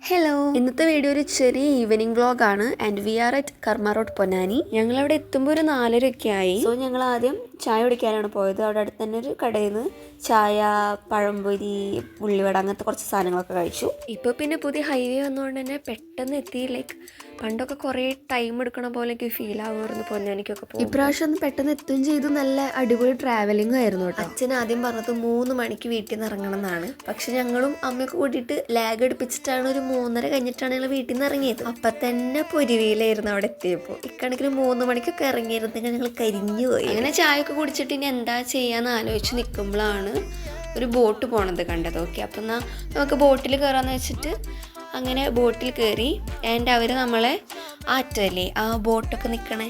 Hello, ഇന്നത്തെ video ഒരു ചെറിയ ഈവനിങ് വ്ളോഗാണ്. ആൻഡ് വി ആർ അറ്റ് കർമ്മ റോഡ് പൊന്നാനി. ഞങ്ങളവിടെ എത്തുമ്പോൾ ഒരു 4:30 ആയി. സോ ഞങ്ങൾ ആദ്യം ചായ കുടിക്കാനാണ് പോയത്. അവിടെ അടുത്ത് തന്നെ ഒരു കടയിൽ നിന്ന് ചായ, പഴംപൊരി, ഉള്ളിവട അങ്ങനത്തെ കുറച്ച് സാധനങ്ങളൊക്കെ കഴിച്ചു. ഇപ്പോൾ പിന്നെ പുതിയ ഹൈവേ വന്നുകൊണ്ട് തന്നെ പെട്ടെന്ന് എത്തി. ലൈക്ക് പണ്ടൊക്കെ കുറേ ടൈം എടുക്കണ പോലെയൊക്കെ ഫീൽ ആവുമായിരുന്നു പൊന്നാനിക്കൊക്കെ പോകും. ഇപ്രാവശ്യം ഒന്ന് പെട്ടെന്ന് എത്തുകയും ചെയ്തു. നല്ല അടിപൊളി ട്രാവലിംഗ് ആയിരുന്നു കേട്ടോ. അച്ഛൻ ആദ്യം പറഞ്ഞത് 3 മണിക്ക് വീട്ടിൽ നിന്ന് ഇറങ്ങണം എന്നാണ്. പക്ഷെ ഞങ്ങളും അമ്മയൊക്കെ കൂട്ടിയിട്ട് ലാഗ് എടുപ്പിച്ചിട്ടാണ് ഒരു 3:30 കഴിഞ്ഞിട്ടാണ് ഞങ്ങൾ വീട്ടിൽ നിന്ന് ഇറങ്ങിയത്. അപ്പം തന്നെ പൊരിവയിലായിരുന്നു അവിടെ എത്തിയപ്പോൾ. ഇക്കണക്കിന് 3 മണിക്കൊക്കെ ഇറങ്ങിയിരുന്നെങ്കിൽ ഞങ്ങൾ കരിഞ്ഞു പോയി. അങ്ങനെ ചായയൊക്കെ കുടിച്ചിട്ട് ഇനി എന്താ ചെയ്യാന്ന് ആലോചിച്ച് നിൽക്കുമ്പോഴാണ് ഒരു ബോട്ട് പോണത് കണ്ടത്. ഓക്കെ, അപ്പം എന്നാൽ നമുക്ക് ബോട്ടിൽ കയറാമെന്ന് വെച്ചിട്ട് അങ്ങനെ ബോട്ടിൽ കയറി. ആൻഡ് അവർ നമ്മളെ ആറ്റല്ലേ ആ ബോട്ടൊക്കെ നിൽക്കണേ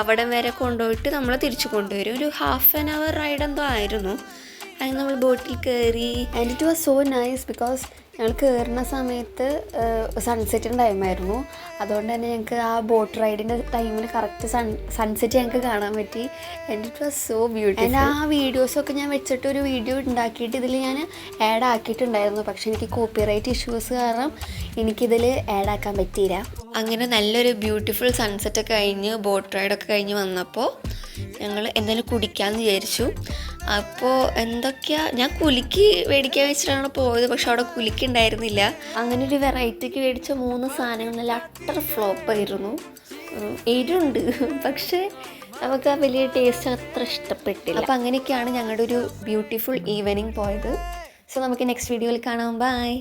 അവിടം വരെ കൊണ്ടുപോയിട്ട് നമ്മളെ തിരിച്ചു കൊണ്ടുവരും. ഒരു 1/2 hour റൈഡ് എന്തോ ആയിരുന്നു. അങ്ങനെ നമ്മൾ ബോട്ടിൽ കയറി. And it was so nice because ഞങ്ങൾ കയറുന്ന സമയത്ത് സൺസെറ്റിൻ്റെ ടൈമായിരുന്നു. അതുകൊണ്ട് തന്നെ ഞങ്ങൾക്ക് ആ ബോട്ട് റൈഡിൻ്റെ ടൈമിൽ കറക്റ്റ് സൺസെറ്റ് ഞങ്ങൾക്ക് കാണാൻ പറ്റി. And it was so beautiful. And ആ വീഡിയോസൊക്കെ ഞാൻ വെച്ചിട്ട് ഒരു വീഡിയോ ഉണ്ടാക്കിയിട്ട് ഇതിൽ ഞാൻ ആഡ് ആക്കിയിട്ടുണ്ടായിരുന്നു. പക്ഷേ എനിക്ക് കോപ്പിറൈറ്റ് ഇഷ്യൂസ് കാരണം എനിക്കിതിൽ ആഡ് ആക്കാൻ പറ്റിയില്ല. അങ്ങനെ നല്ലൊരു ബ്യൂട്ടിഫുൾ സൺസെറ്റൊക്കെ കഴിഞ്ഞ് ബോട്ട് റൈഡൊക്കെ കഴിഞ്ഞ് വന്നപ്പോൾ ഞങ്ങൾ എന്തെങ്കിലും കുടിക്കാമെന്ന് വിചാരിച്ചു. അപ്പോൾ എന്തൊക്കെയാ ഞാൻ കുലുക്കി മേടിക്കാൻ വെച്ചിട്ടാണ് പോയത്. പക്ഷെ അവിടെ കുലുക്കി ഉണ്ടായിരുന്നില്ല. അങ്ങനെ ഒരു വെറൈറ്റിക്ക് മേടിച്ച 3 സാധനങ്ങൾ നല്ല അട്ടർ ഫ്ലോപ്പായിരുന്നു. എരുണ്ട്, പക്ഷേ നമുക്ക് ആ വലിയ ടേസ്റ്റ് അത്ര ഇഷ്ടപ്പെട്ടില്ല. അപ്പോൾ അങ്ങനെയൊക്കെയാണ് ഞങ്ങളുടെ ഒരു ബ്യൂട്ടിഫുൾ ഈവനിങ് പോയത്. സോ നമുക്ക് നെക്സ്റ്റ് വീഡിയോയിൽ കാണാം. ബൈ.